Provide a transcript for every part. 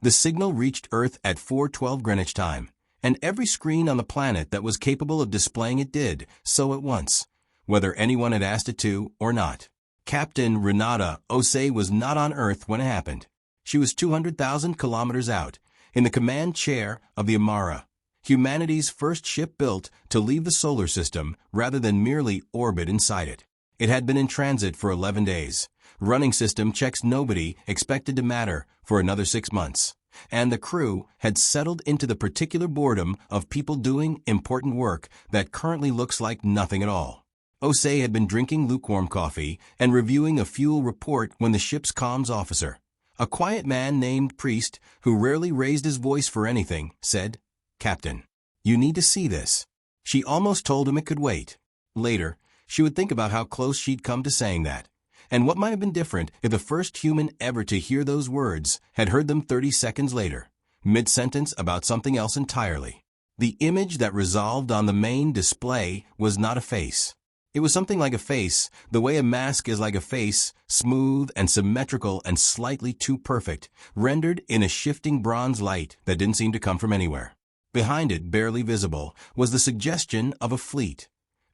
The signal reached Earth at 4:12 Greenwich time, and every screen on the planet that was capable of displaying it did so at once, whether anyone had asked it to or not. Captain Renata Osei was not on Earth when it happened. She was 200,000 kilometers out, in the command chair of the Amara, humanity's first ship built to leave the solar system rather than merely orbit inside it. It had been in transit for 11 days. Running system checks nobody expected to matter for another 6 months. And the crew had settled into the particular boredom of people doing important work that currently looks like nothing at all. Osei had been drinking lukewarm coffee and reviewing a fuel report when the ship's comms officer, a quiet man named Priest who rarely raised his voice for anything, said, "Captain, you need to see this." She almost told him it could wait. Later, she would think about how close she'd come to saying that, and what might have been different if the first human ever to hear those words had heard them 30 seconds later, mid-sentence about something else entirely. The image that resolved on the main display was not a face. It was something like a face, the way a mask is like a face, smooth and symmetrical and slightly too perfect, rendered in a shifting bronze light that didn't seem to come from anywhere. Behind it, barely visible, was the suggestion of a fleet.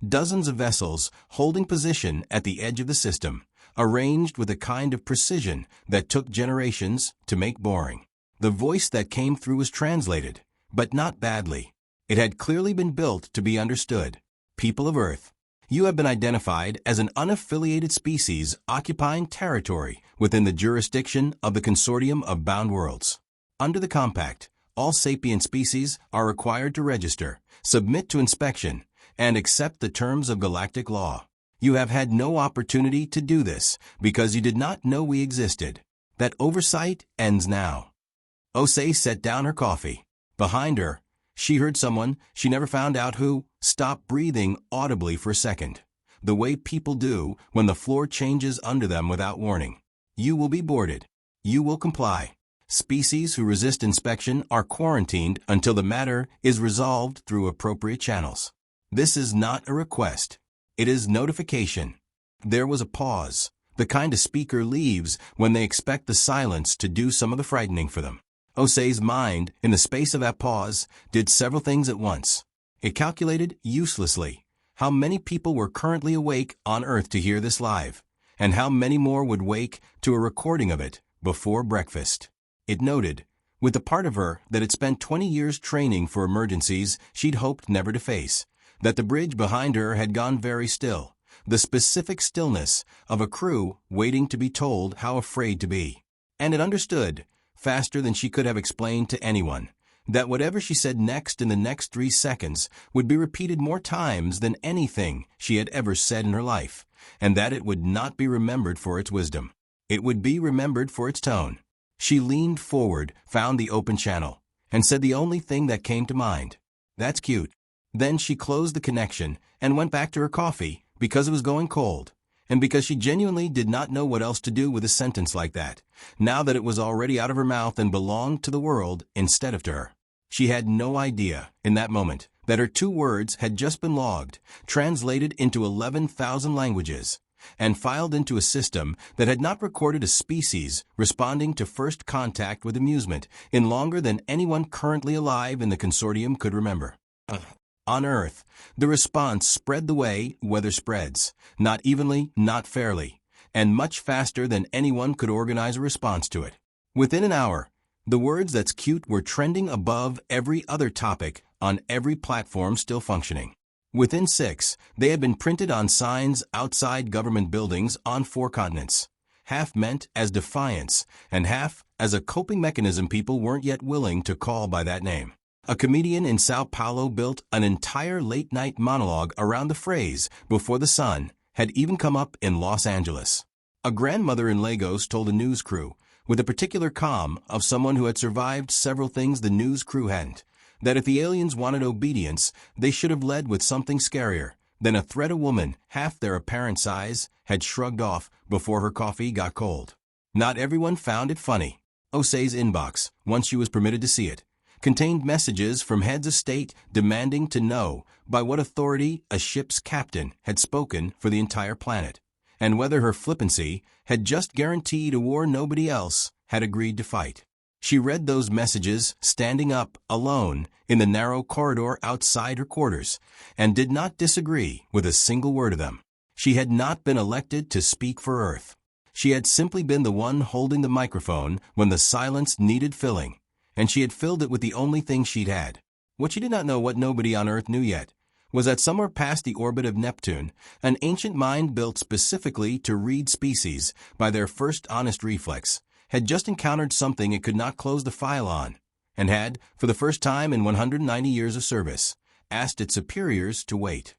Dozens of vessels holding position at the edge of the system, arranged with a kind of precision that took generations to make boring. The voice that came through was translated, but not badly. It had clearly been built to be understood. People of Earth, you have been identified as an unaffiliated species occupying territory within the jurisdiction of the Consortium of Bound Worlds. Under the Compact, all sapient species are required to register, submit to inspection, and accept the terms of galactic law. You have had no opportunity to do this because you did not know we existed. That oversight ends now. Osei set down her coffee. Behind her, she heard someone, she never found out who, stop breathing audibly for a second, the way people do when the floor changes under them without warning. You will be boarded. You will comply. Species who resist inspection are quarantined until the matter is resolved through appropriate channels. This is not a request. It is notification. There was a pause, the kind a speaker leaves when they expect the silence to do some of the frightening for them. Osei's mind, in the space of that pause, did several things at once. It calculated, uselessly, how many people were currently awake on Earth to hear this live, and how many more would wake to a recording of it before breakfast. It noted, with the part of her that had spent 20 years training for emergencies she'd hoped never to face, that the bridge behind her had gone very still, the specific stillness of a crew waiting to be told how afraid to be. And it understood, faster than she could have explained to anyone, that whatever she said next in the next 3 seconds would be repeated more times than anything she had ever said in her life, and that it would not be remembered for its wisdom. It would be remembered for its tone. She leaned forward, found the open channel, and said the only thing that came to mind. "That's cute." Then she closed the connection and went back to her coffee because it was going cold, and because she genuinely did not know what else to do with a sentence like that, now that it was already out of her mouth and belonged to the world instead of to her. She had no idea, in that moment, that her 2 words had just been logged, translated into 11,000 languages, and filed into a system that had not recorded a species responding to first contact with amusement in longer than anyone currently alive in the consortium could remember. On Earth, the response spread the way weather spreads, not evenly, not fairly, and much faster than anyone could organize a response to it. Within an hour, the words "that's cute" were trending above every other topic on every platform still functioning. Within 6, they had been printed on signs outside government buildings on 4 continents, half meant as defiance and half as a coping mechanism people weren't yet willing to call by that name. A comedian in Sao Paulo built an entire late-night monologue around the phrase before the sun had even come up in Los Angeles. A grandmother in Lagos told a news crew, with a particular calm of someone who had survived several things the news crew hadn't, that if the aliens wanted obedience, they should have led with something scarier than a threat a woman, half their apparent size, had shrugged off before her coffee got cold. Not everyone found it funny. Osei's inbox, once she was permitted to see it, contained messages from heads of state demanding to know by what authority a ship's captain had spoken for the entire planet, and whether her flippancy had just guaranteed a war nobody else had agreed to fight. She read those messages standing up, alone, in the narrow corridor outside her quarters, and did not disagree with a single word of them. She had not been elected to speak for Earth. She had simply been the one holding the microphone when the silence needed filling, and she had filled it with the only thing she'd had. What she did not know, what nobody on Earth knew yet, was that somewhere past the orbit of Neptune, an ancient mind built specifically to read species by their first honest reflex had just encountered something it could not close the file on, and had, for the first time in 190 years of service, asked its superiors to wait.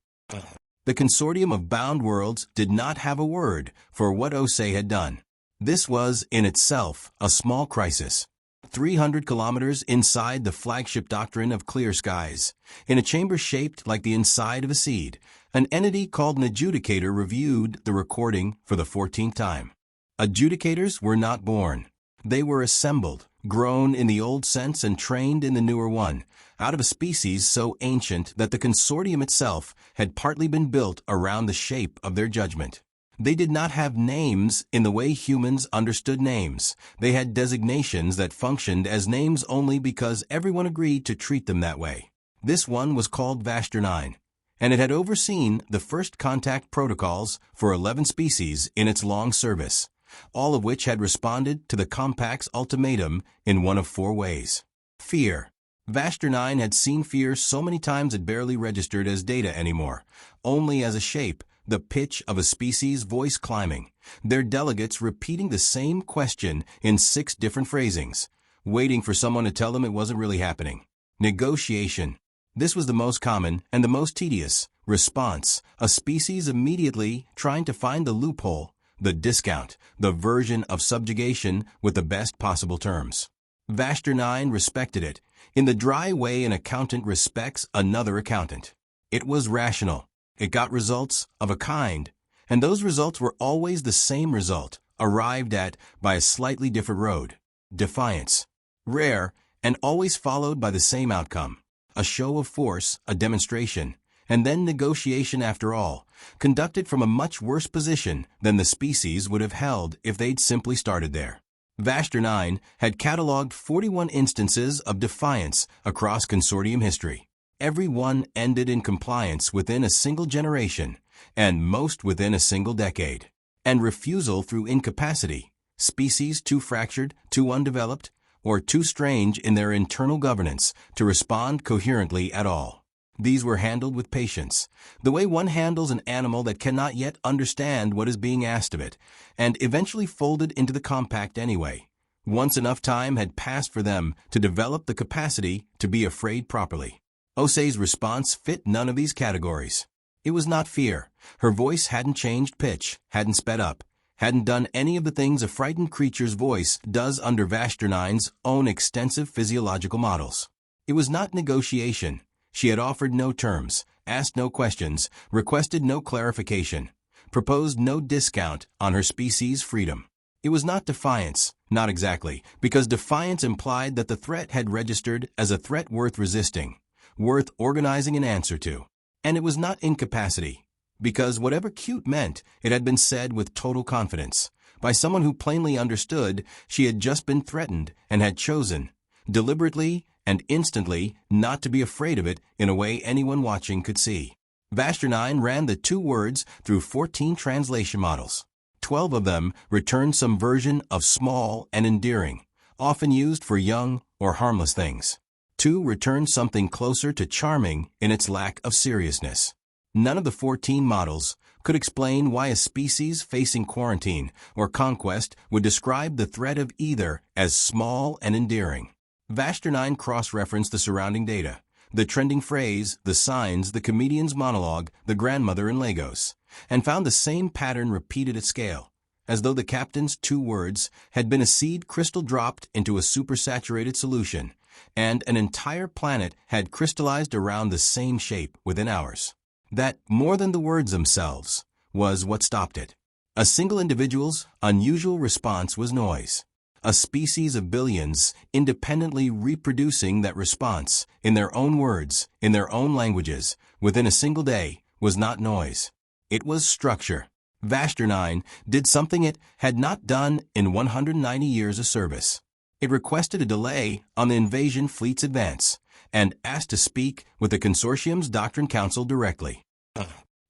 The consortium of bound worlds did not have a word for what Osei had done. This was, in itself, a small crisis. 300 kilometers inside the flagship doctrine of clear skies, in a chamber shaped like the inside of a seed, an entity called an adjudicator reviewed the recording for the 14th time. Adjudicators were not born. They were assembled, grown in the old sense and trained in the newer one, out of a species so ancient that the consortium itself had partly been built around the shape of their judgment. They did not have names in the way humans understood names. They had designations that functioned as names only because everyone agreed to treat them that way. This one was called Vashtor 9, and it had overseen the first contact protocols for 11 species in its long service, all of which had responded to the Compact's ultimatum in one of 4 ways. Fear. Vashtor 9 had seen fear so many times it barely registered as data anymore, only as a shape, the pitch of a species' voice climbing, their delegates repeating the same question in 6 different phrasings, waiting for someone to tell them it wasn't really happening. Negotiation. This was the most common and the most tedious response, a species immediately trying to find the loophole, the discount, the version of subjugation with the best possible terms. Vashtor 9 respected it, in the dry way an accountant respects another accountant. It was rational. It got results of a kind, and those results were always the same result, arrived at by a slightly different road. Defiance. Rare, and always followed by the same outcome. A show of force, a demonstration, and then negotiation after all, conducted from a much worse position than the species would have held if they'd simply started there. Vashtor 9 had catalogued 41 instances of defiance across consortium history. Every one ended in compliance within a single generation, and most within a single decade. And refusal through incapacity, species too fractured, too undeveloped, or too strange in their internal governance to respond coherently at all. These were handled with patience, the way one handles an animal that cannot yet understand what is being asked of it, and eventually folded into the compact anyway, once enough time had passed for them to develop the capacity to be afraid properly. Osei's response fit none of these categories. It was not fear. Her voice hadn't changed pitch, hadn't sped up, hadn't done any of the things a frightened creature's voice does under Vashtor 9's own extensive physiological models. It was not negotiation. She had offered no terms, asked no questions, requested no clarification, proposed no discount on her species' freedom. It was not defiance, not exactly, because defiance implied that the threat had registered as a threat worth resisting, worth organizing an answer to. And it was not incapacity, because whatever cute meant, it had been said with total confidence, by someone who plainly understood she had just been threatened and had chosen, deliberately and instantly, not to be afraid of it in a way anyone watching could see. Vashtor 9 ran the 2 words through 14 translation models. 12 of them returned some version of small and endearing, often used for young or harmless things. 2 returned something closer to charming in its lack of seriousness. None of the 14 models could explain why a species facing quarantine or conquest would describe the threat of either as small and endearing. Vashtor 9 cross-referenced the surrounding data, the trending phrase, the signs, the comedian's monologue, the grandmother in Lagos, and found the same pattern repeated at scale, as though the captain's 2 words had been a seed crystal dropped into a supersaturated solution, and an entire planet had crystallized around the same shape within hours. That, more than the words themselves, was what stopped it. A single individual's unusual response was noise. A species of billions independently reproducing that response in their own words, in their own languages, within a single day, was not noise. It was structure. Vashtor 9 did something it had not done in 190 years of service. It requested a delay on the invasion fleet's advance and asked to speak with the consortium's Doctrine Council directly.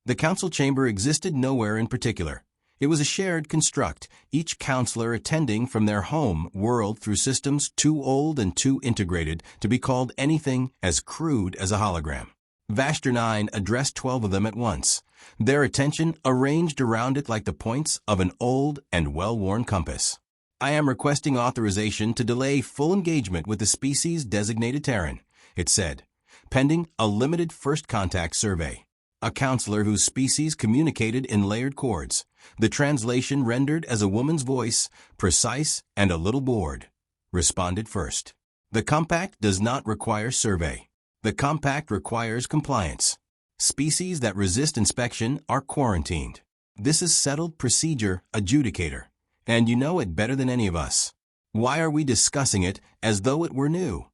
The council chamber existed nowhere in particular. It was a shared construct, each counselor attending from their home world through systems too old and too integrated to be called anything as crude as a hologram. Vastor 9 addressed 12 of them at once, their attention arranged around it like the points of an old and well-worn compass. I am requesting authorization to delay full engagement with the species-designated Terran, it said, pending a limited first contact survey. A counselor whose species communicated in layered chords, the translation rendered as a woman's voice, precise and a little bored, responded first. The compact does not require survey. The compact requires compliance. Species that resist inspection are quarantined. This is settled procedure, adjudicator, and you know it better than any of us. Why are we discussing it as though it were new?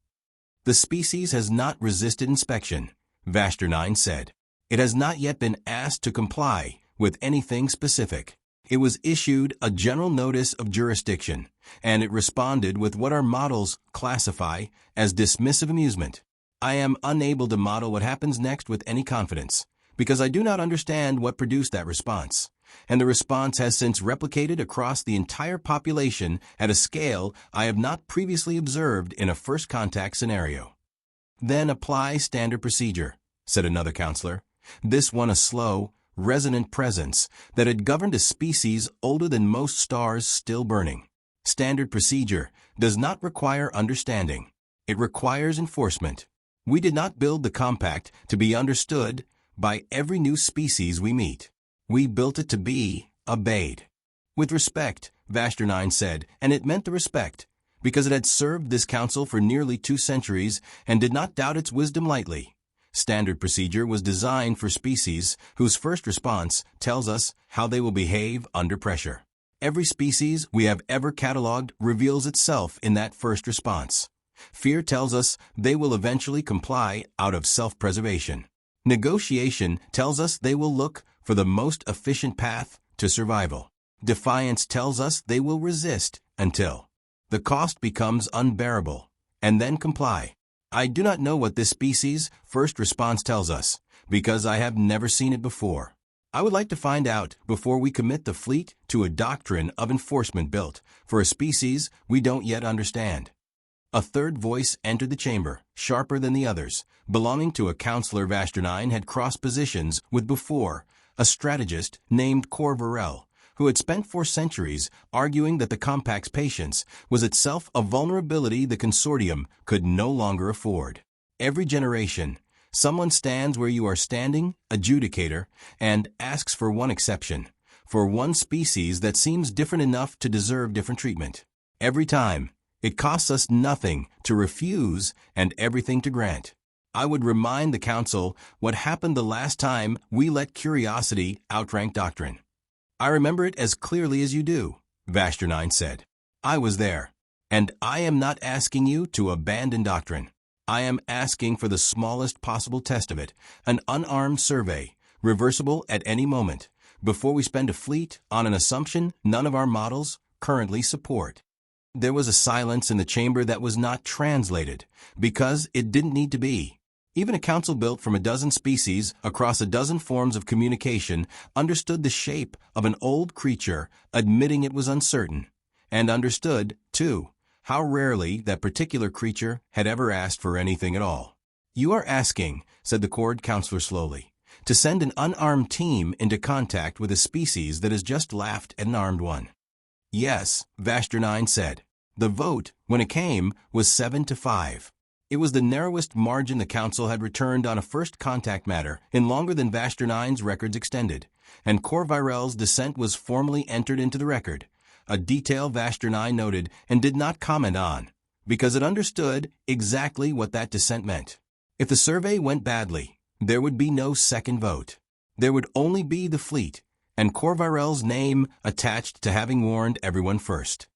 The species has not resisted inspection, Vastor 9 said. It has not yet been asked to comply with anything specific. It was issued a general notice of jurisdiction, and it responded with what our models classify as dismissive amusement. I am unable to model what happens next with any confidence, because I do not understand what produced that response, and the response has since replicated across the entire population at a scale I have not previously observed in a first contact scenario. Then apply standard procedure, said another counselor. This one a slow, resonant presence that had governed a species older than most stars still burning. Standard procedure does not require understanding. It requires enforcement. We did not build the compact to be understood by every new species we meet. We built it to be obeyed. With respect, Vastor 9 said, and it meant the respect, because it had served this council for nearly 2 centuries and did not doubt its wisdom lightly. Standard procedure was designed for species whose first response tells us how they will behave under pressure. Every species we have ever cataloged reveals itself in that first response. Fear tells us they will eventually comply out of self-preservation. Negotiation tells us they will look for the most efficient path to survival. Defiance tells us they will resist until the cost becomes unbearable, and then comply. I do not know what this species' first response tells us, because I have never seen it before. I would like to find out before we commit the fleet to a doctrine of enforcement built for a species we don't yet understand. A third voice entered the chamber, sharper than the others, belonging to a counselor Vastor 9 had crossed positions with before, a strategist named Cor Varel, who had spent 4 centuries arguing that the compact's patience was itself a vulnerability the consortium could no longer afford. Every generation, someone stands where you are standing, adjudicator, and asks for one exception, for one species that seems different enough to deserve different treatment. Every time, it costs us nothing to refuse and everything to grant. I would remind the council what happened the last time we let curiosity outrank doctrine. I remember it as clearly as you do, Vastor 9 said. I was there, and I am not asking you to abandon doctrine. I am asking for the smallest possible test of it, an unarmed survey, reversible at any moment, before we spend a fleet on an assumption none of our models currently support. There was a silence in the chamber that was not translated, because it didn't need to be. Even a council built from a dozen species across a dozen forms of communication understood the shape of an old creature, admitting it was uncertain, and understood, too, how rarely that particular creature had ever asked for anything at all. You are asking, said the Cord counselor slowly, to send an unarmed team into contact with a species that has just laughed at an armed one. Yes, Vastor 9 said. The vote, when it came, was 7-5. It was the narrowest margin the council had returned on a first contact matter in longer than Vastor 9's records extended, and Cor Virel's dissent was formally entered into the record, a detail Vastor 9 noted and did not comment on, because it understood exactly what that dissent meant. If the survey went badly, there would be no second vote. There would only be the fleet, and Cor Virel's name attached to having warned everyone first.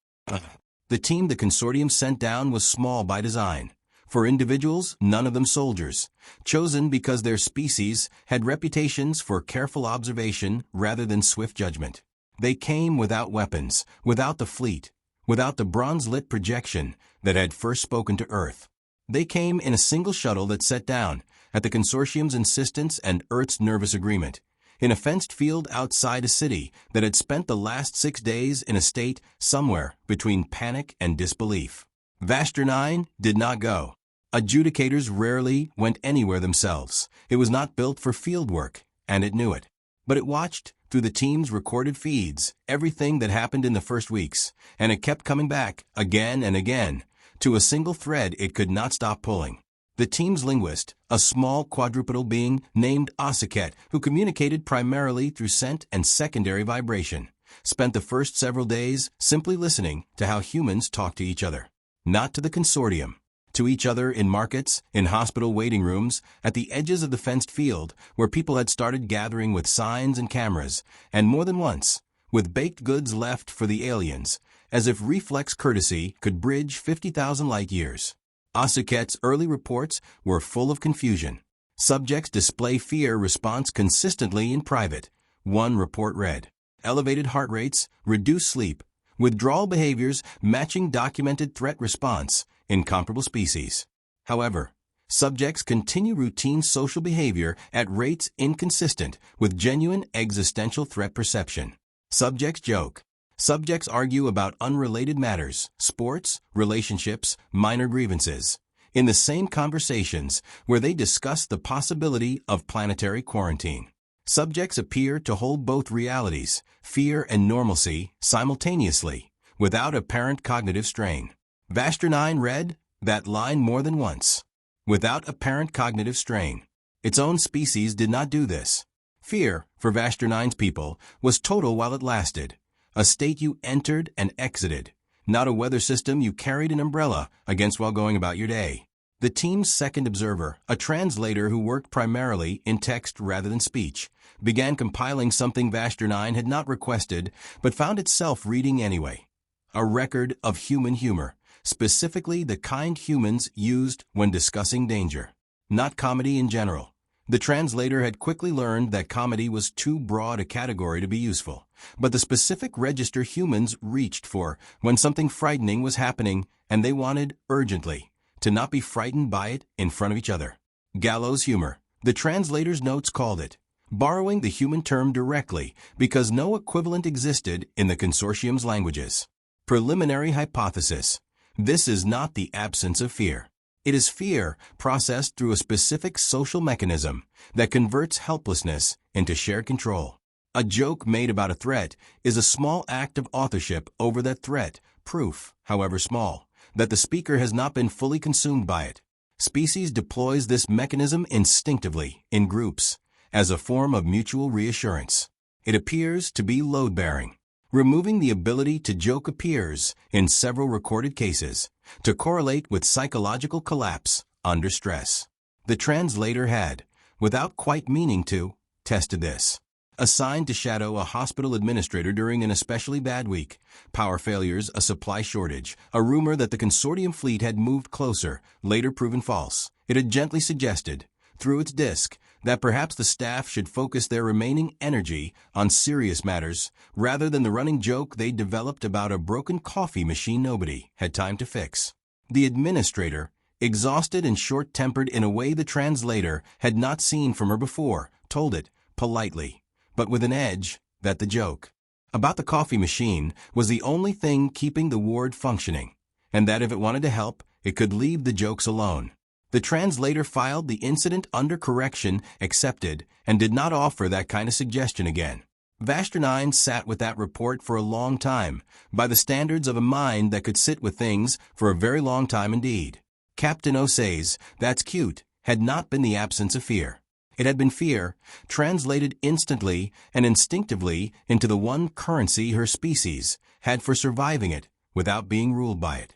The team the consortium sent down was small by design. For individuals, none of them soldiers, chosen because their species had reputations for careful observation rather than swift judgment. They came without weapons, without the fleet, without the bronze-lit projection that had first spoken to Earth. They came in a single shuttle that set down, at the consortium's insistence and Earth's nervous agreement, in a fenced field outside a city that had spent the last 6 days in a state somewhere between panic and disbelief. Vastra 9 did not go. Adjudicators rarely went anywhere themselves. It was not built for field work, and it knew it. But it watched, through the team's recorded feeds, everything that happened in the first weeks, and it kept coming back, again and again, to a single thread it could not stop pulling. The team's linguist, a small quadrupedal being named Osiket, who communicated primarily through scent and secondary vibration, spent the first several days simply listening to how humans talk to each other. Not to the consortium. To each other in markets, in hospital waiting rooms, at the edges of the fenced field, where people had started gathering with signs and cameras, and more than once, with baked goods left for the aliens, as if reflex courtesy could bridge 50,000 light years. Osiket's early reports were full of confusion. Subjects display fear response consistently in private. One report read, elevated heart rates, reduced sleep, withdrawal behaviors matching documented threat response in comparable species. However, subjects continue routine social behavior at rates inconsistent with genuine existential threat perception. Subjects joke. Subjects argue about unrelated matters, sports, relationships, minor grievances, in the same conversations where they discuss the possibility of planetary quarantine. Subjects appear to hold both realities, fear and normalcy, simultaneously, without apparent cognitive strain. Vastra 9 read that line more than once. Without apparent cognitive strain. Its own species did not do this. Fear, for Vastra 9's people, was total while it lasted. A state you entered and exited, not a weather system you carried an umbrella against while going about your day. The team's second observer, a translator who worked primarily in text rather than speech, began compiling something Vastra 9 had not requested but found itself reading anyway. A record of human humor, specifically the kind humans used when discussing danger. Not comedy in general. The translator had quickly learned that comedy was too broad a category to be useful, but the specific register humans reached for when something frightening was happening and they wanted, urgently, to not be frightened by it in front of each other. Gallows humor, the translator's notes called it, borrowing the human term directly because no equivalent existed in the consortium's languages. Preliminary hypothesis. This is not the absence of fear. It is fear processed through a specific social mechanism that converts helplessness into shared control. A joke made about a threat is a small act of authorship over that threat, proof, however small, that the speaker has not been fully consumed by it. Species deploys this mechanism instinctively, in groups, as a form of mutual reassurance. It appears to be load-bearing. Removing the ability to joke appears, in several recorded cases, to correlate with psychological collapse under stress. The translator had, without quite meaning to, tested this. Assigned to shadow a hospital administrator during an especially bad week, power failures, a supply shortage, a rumor that the consortium fleet had moved closer, later proven false. It had gently suggested, through its disk, that perhaps the staff should focus their remaining energy on serious matters rather than the running joke they developed about a broken coffee machine nobody had time to fix. The administrator, exhausted and short-tempered in a way the translator had not seen from her before, told it, politely, but with an edge, that the joke about the coffee machine was the only thing keeping the ward functioning, and that if it wanted to help, it could leave the jokes alone. The translator filed the incident under correction, accepted, and did not offer that kind of suggestion again. Vastra 9 sat with that report for a long time, by the standards of a mind that could sit with things for a very long time indeed. Captain Osei's, "That's cute," had not been the absence of fear. It had been fear, translated instantly and instinctively into the one currency her species had for surviving it without being ruled by it.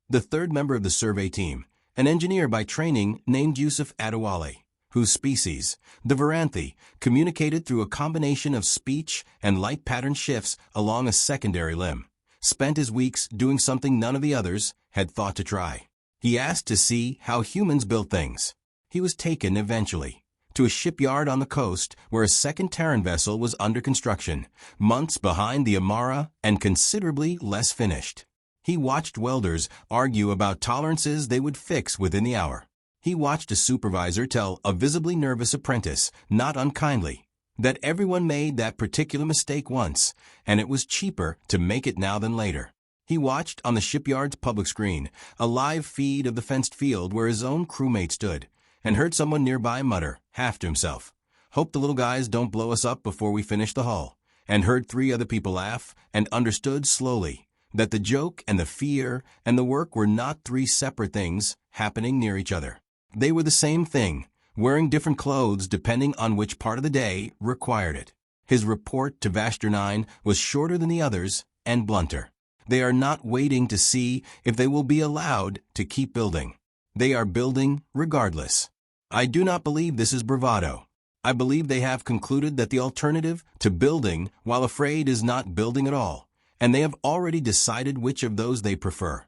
The third member of the survey team, an engineer by training named Yusuf Adewale, whose species, the Varanthi, communicated through a combination of speech and light pattern shifts along a secondary limb, spent his weeks doing something none of the others had thought to try. He asked to see how humans built things. He was taken eventually, to a shipyard on the coast where a second Terran vessel was under construction, months behind the Amara and considerably less finished. He watched welders argue about tolerances they would fix within the hour. He watched a supervisor tell a visibly nervous apprentice, not unkindly, that everyone made that particular mistake once, and it was cheaper to make it now than later. He watched on the shipyard's public screen a live feed of the fenced field where his own crewmate stood, and heard someone nearby mutter, half to himself, "Hope the little guys don't blow us up before we finish the hull," and heard 3 other people laugh, and understood slowly that the joke and the fear and the work were not 3 separate things happening near each other. They were the same thing, wearing different clothes depending on which part of the day required it. His report to Vastor 9 was shorter than the others and blunter. They are not waiting to see if they will be allowed to keep building. They are building regardless. I do not believe this is bravado. I believe they have concluded that the alternative to building while afraid is not building at all, and they have already decided which of those they prefer.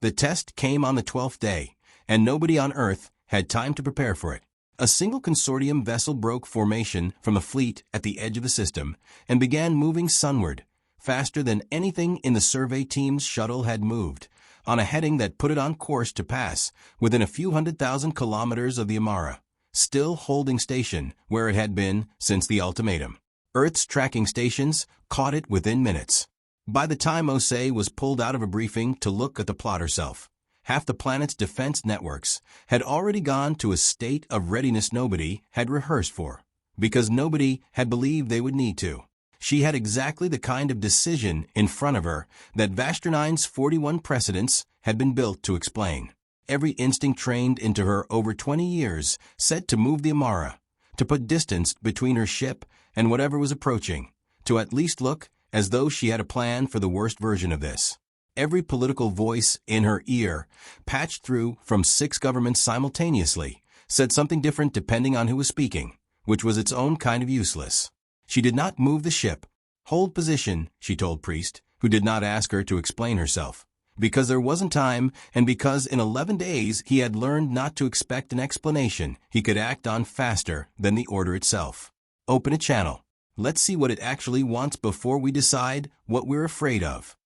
The test came on the 12th day, and nobody on Earth had time to prepare for it. A single consortium vessel broke formation from the fleet at the edge of the system and began moving sunward, faster than anything in the survey team's shuttle had moved, on a heading that put it on course to pass within a few 100,000 kilometers of the Amara, still holding station where it had been since the ultimatum. Earth's tracking stations caught it within minutes. By the time Osei was pulled out of a briefing to look at the plot herself, half the planet's defense networks had already gone to a state of readiness nobody had rehearsed for, because nobody had believed they would need to. She had exactly the kind of decision in front of her that Vastor 9's 41 precedents had been built to explain. Every instinct trained into her over 20 years said to move the Amara, to put distance between her ship and whatever was approaching, to at least look as though she had a plan for the worst version of this. Every political voice in her ear, patched through from 6 governments simultaneously, said something different depending on who was speaking, which was its own kind of useless. She did not move the ship. "Hold position," she told Priest, who did not ask her to explain herself, because there wasn't time and because in 11 days he had learned not to expect an explanation he could act on faster than the order itself. "Open a channel. Let's see what it actually wants before we decide what we're afraid of."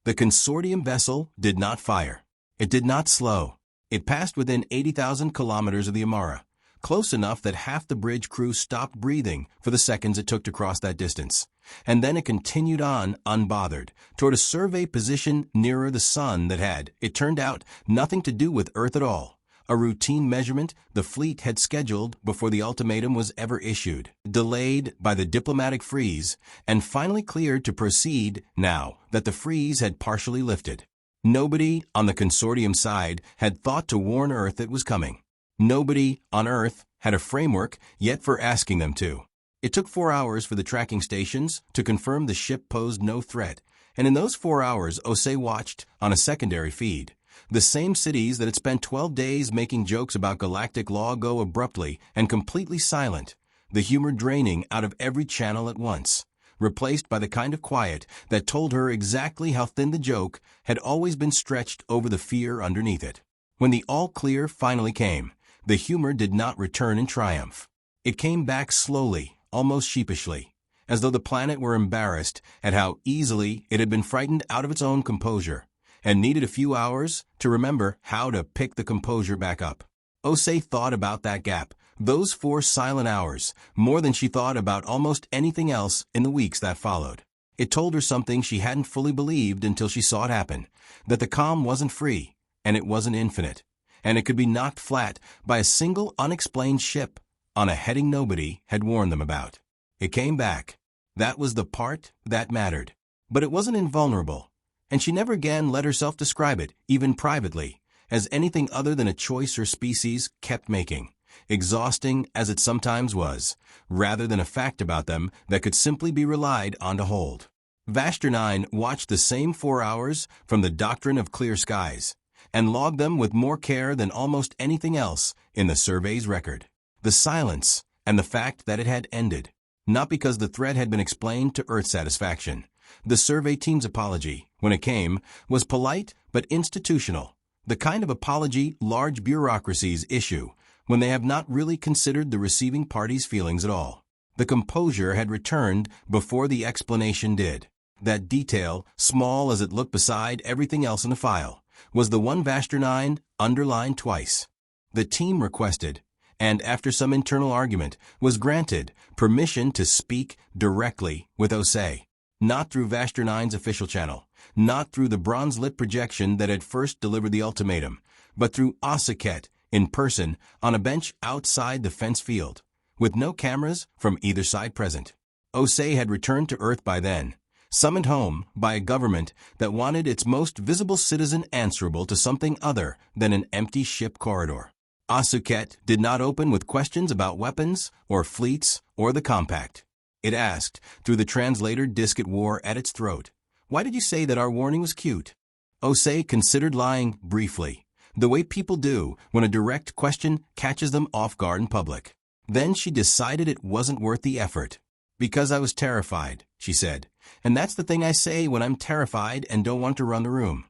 The consortium vessel did not fire. It did not slow. It passed within 80,000 kilometers of the Amara, close enough that half the bridge crew stopped breathing for the seconds it took to cross that distance. And then it continued on, unbothered, toward a survey position nearer the sun that had, it turned out, nothing to do with Earth at all. A routine measurement the fleet had scheduled before the ultimatum was ever issued, delayed by the diplomatic freeze, and finally cleared to proceed now that the freeze had partially lifted. Nobody on the consortium side had thought to warn Earth it was coming. Nobody on Earth had a framework yet for asking them to. It took 4 hours for the tracking stations to confirm the ship posed no threat, and in those 4 hours Osei watched, on a secondary feed, the same cities that had spent 12 days making jokes about galactic law go abruptly and completely silent, the humor draining out of every channel at once, replaced by the kind of quiet that told her exactly how thin the joke had always been stretched over the fear underneath it. When the all-clear finally came, the humor did not return in triumph. It came back slowly, almost sheepishly, as though the planet were embarrassed at how easily it had been frightened out of its own composure, and needed a few hours to remember how to pick the composure back up. Osei thought about that gap, those 4 silent hours, more than she thought about almost anything else in the weeks that followed. It told her something she hadn't fully believed until she saw it happen, that the calm wasn't free, and it wasn't infinite, and it could be knocked flat by a single unexplained ship on a heading nobody had warned them about. It came back. That was the part that mattered. But it wasn't invulnerable, and she never again let herself describe it, even privately, as anything other than a choice her species kept making, exhausting as it sometimes was, rather than a fact about them that could simply be relied on to hold. Vastor 9 watched the same 4 hours from the doctrine of clear skies, and logged them with more care than almost anything else in the survey's record. The silence and the fact that it had ended, not because the threat had been explained to Earth's satisfaction. The survey team's apology, when it came, was polite but institutional, the kind of apology large bureaucracies issue when they have not really considered the receiving party's feelings at all. The composure had returned before the explanation did. That detail, small as it looked beside everything else in the file, was the one Vashtor 9 underlined twice. The team requested, and after some internal argument, was granted permission to speak directly with Osei. Not through Vashtor 9's official channel, not through the bronze-lit projection that had first delivered the ultimatum, but through Asuket, in person, on a bench outside the fence field, with no cameras from either side present. Osei had returned to Earth by then, summoned home by a government that wanted its most visible citizen answerable to something other than an empty ship corridor. Asuket did not open with questions about weapons, or fleets, or the compact. It asked, through the translator disk it wore at its throat, "Why did you say that our warning was cute?" Osei considered lying briefly, the way people do when a direct question catches them off guard in public. Then she decided it wasn't worth the effort. "Because I was terrified," she said, "and that's the thing I say when I'm terrified and don't want to run the room."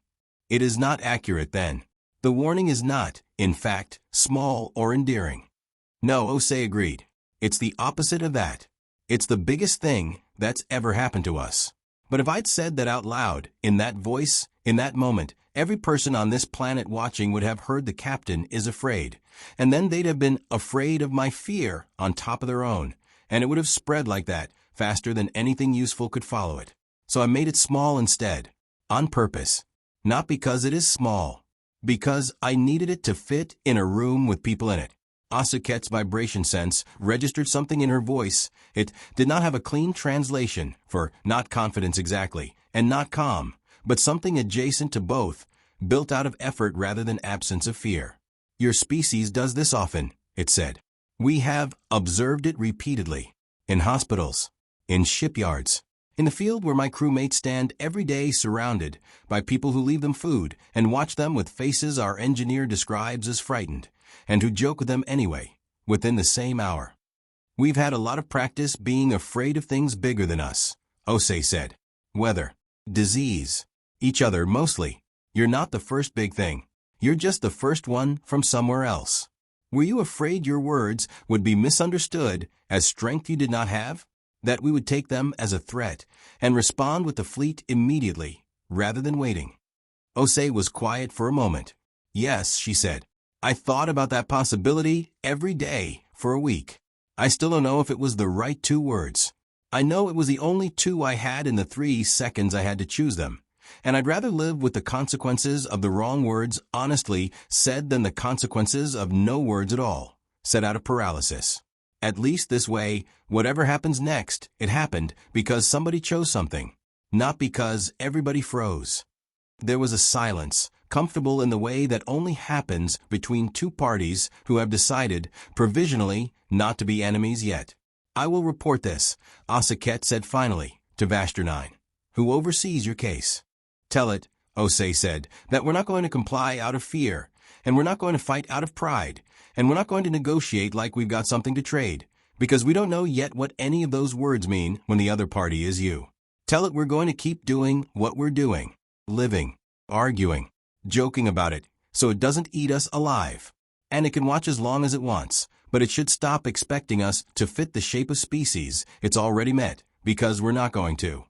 It is not accurate then. The warning is not, in fact, small or endearing. No, Osei agreed. It's the opposite of that. It's the biggest thing that's ever happened to us. But if I'd said that out loud, in that voice, in that moment, every person on this planet watching would have heard the captain is afraid, and then they'd have been afraid of my fear on top of their own, and it would have spread like that, faster than anything useful could follow it. So I made it small instead, on purpose. Not because it is small, because I needed it to fit in a room with people in it. Asuket's vibration sense registered something in her voice. It did not have a clean translation for not confidence exactly, and not calm, but something adjacent to both, built out of effort rather than absence of fear. "Your species does this often," it said. "We have observed it repeatedly. In hospitals, in shipyards, in the field where my crewmates stand every day surrounded by people who leave them food and watch them with faces our engineer describes as frightened, and who joke with them anyway, within the same hour. We've had a lot of practice being afraid of things bigger than us," Osei said. "Weather, disease, each other mostly. You're not the first big thing. You're just the first one from somewhere else. Were you afraid your words would be misunderstood as strength you did not have? That we would take them as a threat and respond with the fleet immediately, rather than waiting?" Osei was quiet for a moment. "Yes," she said. "I thought about that possibility every day for a week. I still don't know if it was the right 2 words. I know it was the only 2 I had in the 3 seconds I had to choose them, and I'd rather live with the consequences of the wrong words honestly said than the consequences of no words at all, said out of paralysis. At least this way, whatever happens next, it happened because somebody chose something, not because everybody froze." There was a silence, comfortable in the way that only happens between 2 parties who have decided, provisionally, not to be enemies yet. "I will report this," Asuket said finally, to Vashtor 9, who oversees your case. "Tell it," Osei said, "that we're not going to comply out of fear, and we're not going to fight out of pride, and we're not going to negotiate like we've got something to trade, because we don't know yet what any of those words mean when the other party is you. Tell it we're going to keep doing what we're doing, living, arguing, joking about it, so it doesn't eat us alive. And it can watch as long as it wants, but it should stop expecting us to fit the shape of species it's already met, because we're not going to."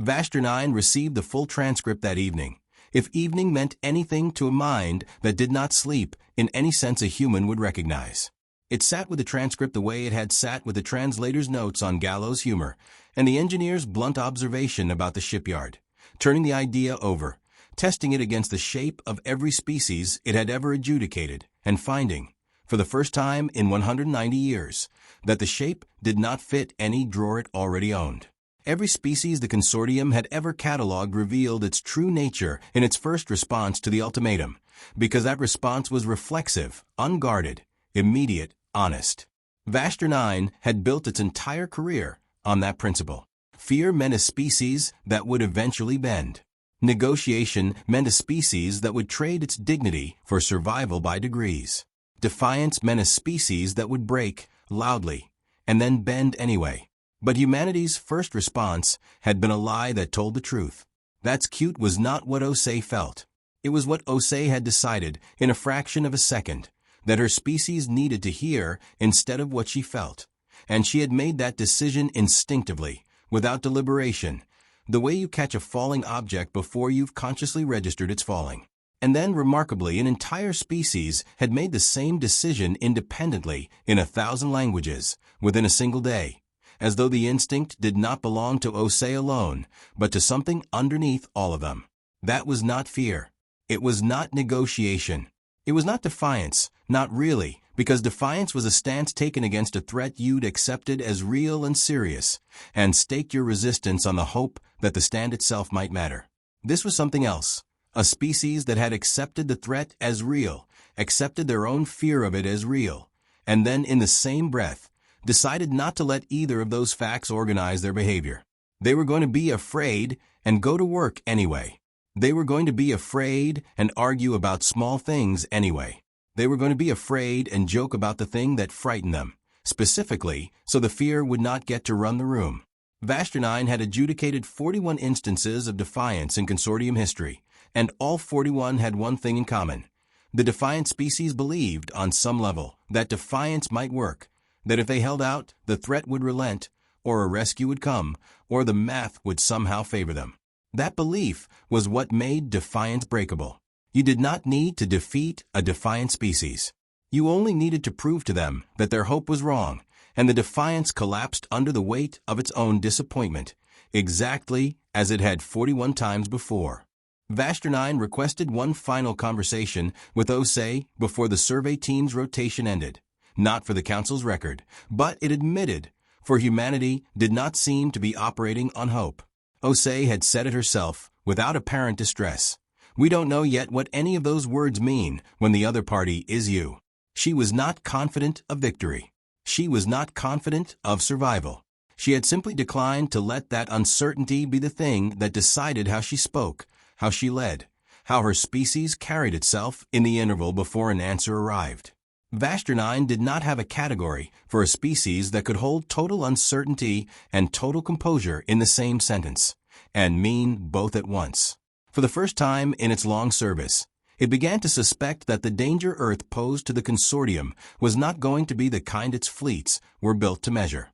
Vashtor 9 received the full transcript that evening. If evening meant anything to a mind that did not sleep in any sense a human would recognize. It sat with the transcript the way it had sat with the translator's notes on Gallo's humor and the engineer's blunt observation about the shipyard, turning the idea over, testing it against the shape of every species it had ever adjudicated, and finding, for the first time in 190 years, that the shape did not fit any drawer it already owned. Every species the consortium had ever catalogued revealed its true nature in its first response to the ultimatum, because that response was reflexive, unguarded, immediate, honest. Vashtor 9 had built its entire career on that principle. Fear meant a species that would eventually bend. Negotiation meant a species that would trade its dignity for survival by degrees. Defiance meant a species that would break, loudly, and then bend anyway. But humanity's first response had been a lie that told the truth. "That's cute" was not what Osei felt. It was what Osei had decided in a fraction of a second, that her species needed to hear instead of what she felt. And she had made that decision instinctively, without deliberation, the way you catch a falling object before you've consciously registered its falling. And then, remarkably, an entire species had made the same decision independently in 1,000 languages, within a single day, as though the instinct did not belong to Osei alone, but to something underneath all of them. That was not fear. It was not negotiation. It was not defiance, not really, because defiance was a stance taken against a threat you'd accepted as real and serious, and staked your resistance on the hope that the stand itself might matter. This was something else, a species that had accepted the threat as real, accepted their own fear of it as real, and then in the same breath, decided not to let either of those facts organize their behavior. They were going to be afraid and go to work anyway. They were going to be afraid and argue about small things anyway. They were going to be afraid and joke about the thing that frightened them, specifically so the fear would not get to run the room. Vashtornine had adjudicated 41 instances of defiance in consortium history, and all 41 had one thing in common. The defiant species believed, on some level, that defiance might work, that if they held out, the threat would relent, or a rescue would come, or the math would somehow favor them. That belief was what made defiance breakable. You did not need to defeat a defiant species. You only needed to prove to them that their hope was wrong, and the defiance collapsed under the weight of its own disappointment, exactly as it had 41 times before. Vashtornine requested one final conversation with Osei before the survey team's rotation ended, not for the Council's record, but it admitted, for humanity did not seem to be operating on hope. Osei had said it herself, without apparent distress. We don't know yet what any of those words mean when the other party is you. She was not confident of victory. She was not confident of survival. She had simply declined to let that uncertainty be the thing that decided how she spoke, how she led, how her species carried itself in the interval before an answer arrived. Vashtornine did not have a category for a species that could hold total uncertainty and total composure in the same sentence, and mean both at once. For the first time in its long service, it began to suspect that the danger Earth posed to the consortium was not going to be the kind its fleets were built to measure.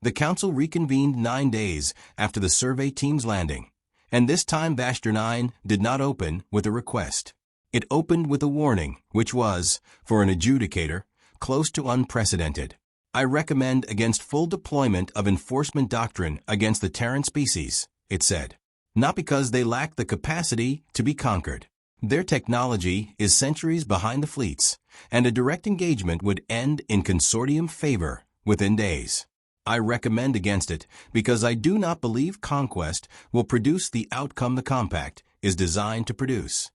The Council reconvened 9 days after the survey team's landing, and this time Vashtornine did not open with a request. It opened with a warning, which was, for an adjudicator, close to unprecedented. I recommend against full deployment of enforcement doctrine against the Terran species, it said. Not because they lack the capacity to be conquered. Their technology is centuries behind the fleets, and a direct engagement would end in consortium favor within days. I recommend against it because I do not believe conquest will produce the outcome the compact is designed to produce.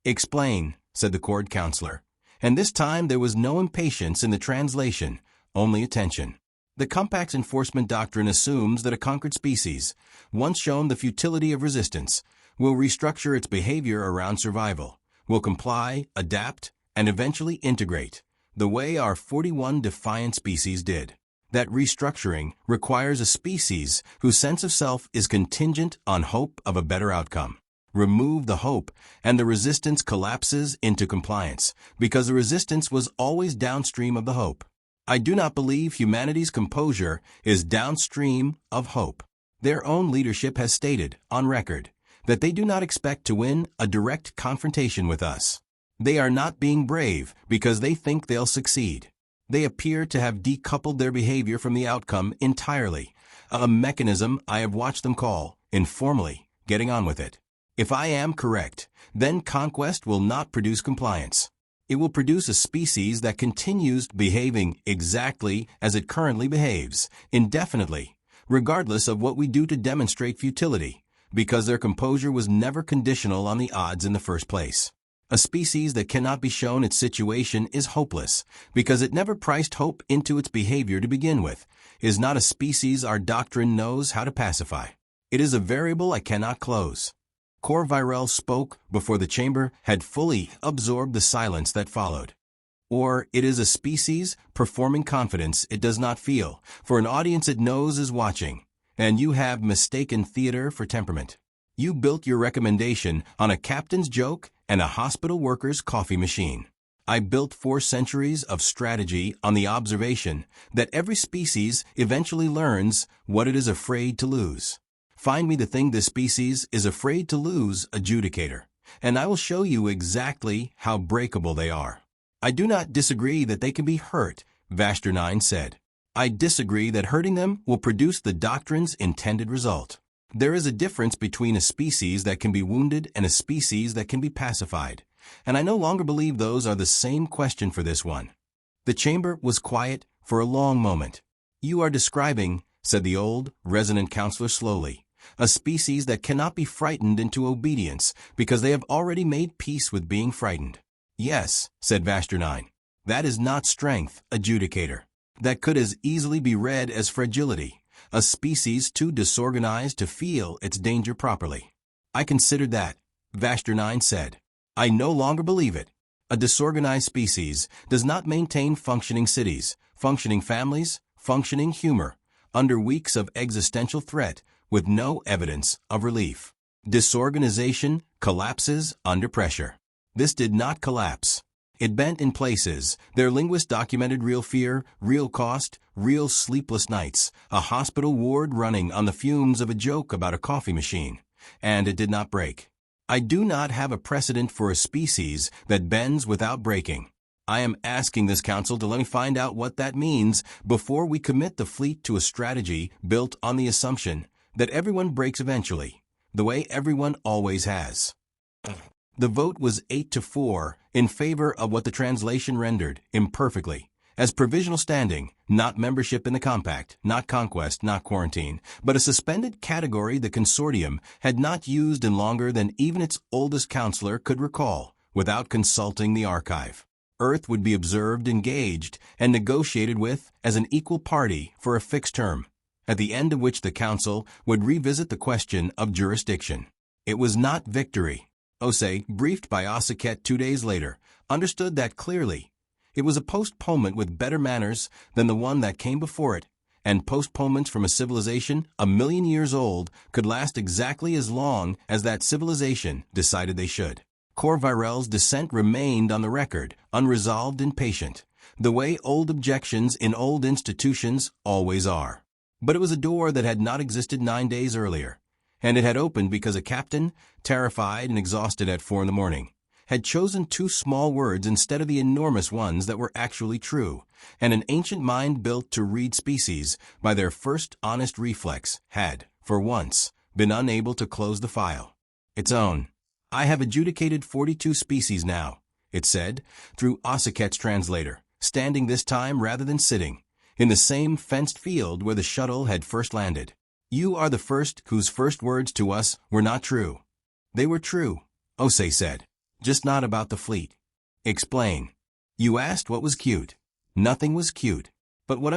Explain, said the Court Counselor, and this time there was no impatience in the translation, only attention. The Compact's enforcement doctrine assumes that a conquered species, once shown the futility of resistance, will restructure its behavior around survival, will comply, adapt, and eventually integrate, the way our 41 defiant species did. That restructuring requires a species whose sense of self is contingent on hope of a better outcome. Remove the hope, and the resistance collapses into compliance, because the resistance was always downstream of the hope. I do not believe humanity's composure is downstream of hope. Their own leadership has stated, on record, that they do not expect to win a direct confrontation with us. They are not being brave because they think they'll succeed. They appear to have decoupled their behavior from the outcome entirely, a mechanism I have watched them call, informally, getting on with it. If I am correct, then conquest will not produce compliance. It will produce a species that continues behaving exactly as it currently behaves, indefinitely, regardless of what we do to demonstrate futility, because their composure was never conditional on the odds in the first place. A species that cannot be shown its situation is hopeless, because it never priced hope into its behavior to begin with, is not a species our doctrine knows how to pacify. It is a variable I cannot close. Cor Virel spoke before the chamber had fully absorbed the silence that followed. Or it is a species performing confidence it does not feel, for an audience it knows is watching, and you have mistaken theater for temperament. You built your recommendation on a captain's joke and a hospital worker's coffee machine. I built 4 centuries of strategy on the observation that every species eventually learns what it is afraid to lose. Find me the thing this species is afraid to lose, adjudicator, and I will show you exactly how breakable they are. I do not disagree that they can be hurt, Vaster 9 said. I disagree that hurting them will produce the doctrine's intended result. There is a difference between a species that can be wounded and a species that can be pacified, and I no longer believe those are the same question for this one. The chamber was quiet for a long moment. You are describing, said the old, resonant counselor slowly, a species that cannot be frightened into obedience because they have already made peace with being frightened. Yes, said Vaster 9. That is not strength, adjudicator. That could as easily be read as fragility, a species too disorganized to feel its danger properly. I considered that, Vaster 9 said. I no longer believe it. A disorganized species does not maintain functioning cities, functioning families, functioning humor, under weeks of existential threat with no evidence of relief. Disorganization collapses under pressure. This did not collapse. It bent in places. Their linguists documented real fear, real cost, real sleepless nights, a hospital ward running on the fumes of a joke about a coffee machine. And it did not break. I do not have a precedent for a species that bends without breaking. I am asking this council to let me find out what that means before we commit the fleet to a strategy built on the assumption that everyone breaks eventually, the way everyone always has. The vote was 8-4 in favor of what the translation rendered, imperfectly, as provisional standing, not membership in the compact, not conquest, not quarantine, but a suspended category the consortium had not used in longer than even its oldest counselor could recall, without consulting the archive. Earth would be observed, engaged, and negotiated with as an equal party for a fixed term, at the end of which the council would revisit the question of jurisdiction. It was not victory. Osei, briefed by Osaket 2 days later, understood that clearly. It was a postponement with better manners than the one that came before it, and postponements from a civilization 1,000,000 years old could last exactly as long as that civilization decided they should. Cor Virel's dissent remained on the record, unresolved and patient, the way old objections in old institutions always are. But it was a door that had not existed 9 days earlier, and it had opened because a captain, terrified and exhausted at 4 a.m, had chosen 2 small words instead of the enormous ones that were actually true, and an ancient mind built to read species by their first honest reflex had, for once, been unable to close the file. Its own. I have adjudicated 42 species now, it said, through Osaket's translator, standing this time rather than sitting, in the same fenced field where the shuttle had first landed. You are the first whose first words to us were not true. They were true, Osei said, just not about the fleet. Explain. You asked what was cute. Nothing was cute. But what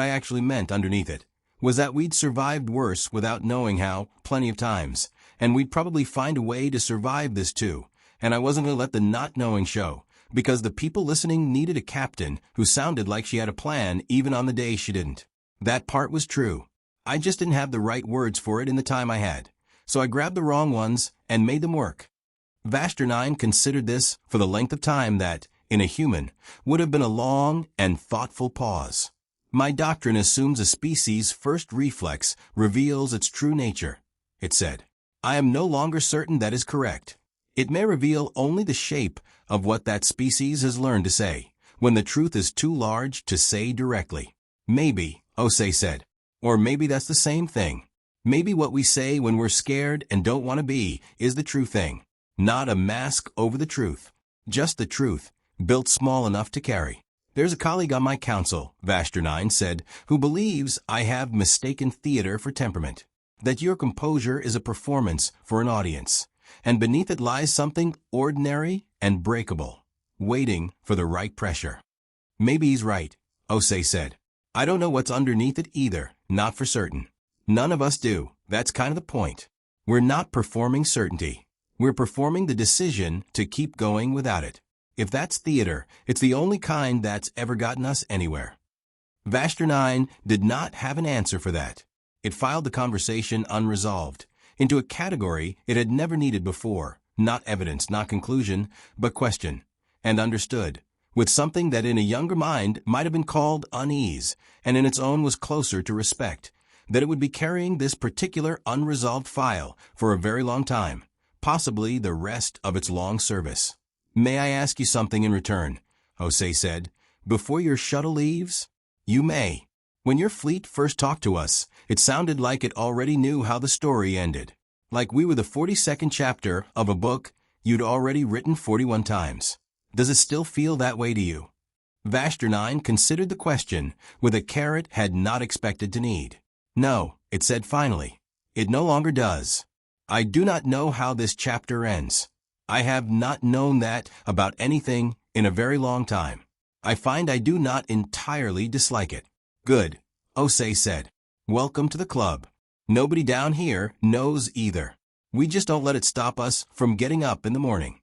I actually meant underneath it, was that we'd survived worse without knowing how, plenty of times, and we'd probably find a way to survive this too, and I wasn't going to let the not knowing show, because the people listening needed a captain who sounded like she had a plan even on the day she didn't. That part was true. I just didn't have the right words for it in the time I had, so I grabbed the wrong ones and made them work. Vaster 9 considered this for the length of time that, in a human, would have been a long and thoughtful pause. My doctrine assumes a species' first reflex reveals its true nature, it said. I am no longer certain that is correct. It may reveal only the shape of what that species has learned to say, when the truth is too large to say directly. Maybe, Osei said. Or maybe that's the same thing. Maybe what we say when we're scared and don't want to be is the true thing. Not a mask over the truth. Just the truth, built small enough to carry. There's a colleague on my council, Vaster 9 said, who believes I have mistaken theater for temperament. That your composure is a performance for an audience, and beneath it lies something ordinary and breakable, waiting for the right pressure. Maybe he's right, Osei said. I don't know what's underneath it either, not for certain. None of us do. That's kind of the point. We're not performing certainty. We're performing the decision to keep going without it. If that's theater, it's the only kind that's ever gotten us anywhere. Vaster 9 did not have an answer for that. It filed the conversation unresolved, into a category it had never needed before, not evidence, not conclusion, but question. and understood, with something that in a younger mind might have been called unease, and in its own was closer to respect, that it would be carrying this particular unresolved file for a very long time, possibly the rest of its long service. "May I ask you something in return?" Jose said. "Before your shuttle leaves?" "You may." When your fleet first talked to us, it sounded like it already knew how the story ended. Like we were the 42nd chapter of a book you'd already written 41 times. Does it still feel that way to you? Vashtor 9 considered the question with a carrot had not expected to need. "No," it said finally. "It no longer does. I do not know how this chapter ends. I have not known that about anything in a very long time. I find I do not entirely dislike it." "Good," Jose said. "Welcome to the club. Nobody down here knows either. We just don't let it stop us from getting up in the morning."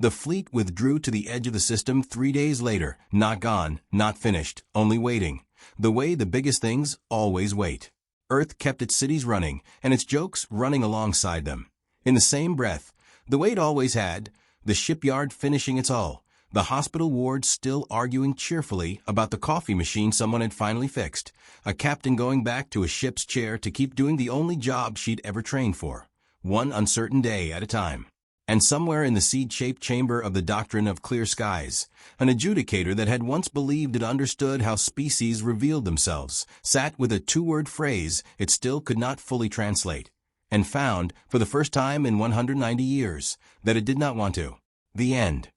The fleet withdrew to the edge of the system 3 days later, not gone, not finished, only waiting, the way the biggest things always wait. Earth kept its cities running, and its jokes running alongside them. In the same breath, the way it always had, the shipyard finishing its hull, the hospital ward still arguing cheerfully about the coffee machine someone had finally fixed, a captain going back to a ship's chair to keep doing the only job she'd ever trained for, one uncertain day at a time. And somewhere in the seed-shaped chamber of the doctrine of clear skies, an adjudicator that had once believed it understood how species revealed themselves sat with a two-word phrase it still could not fully translate, and found, for the first time in 190 years, that it did not want to. The end.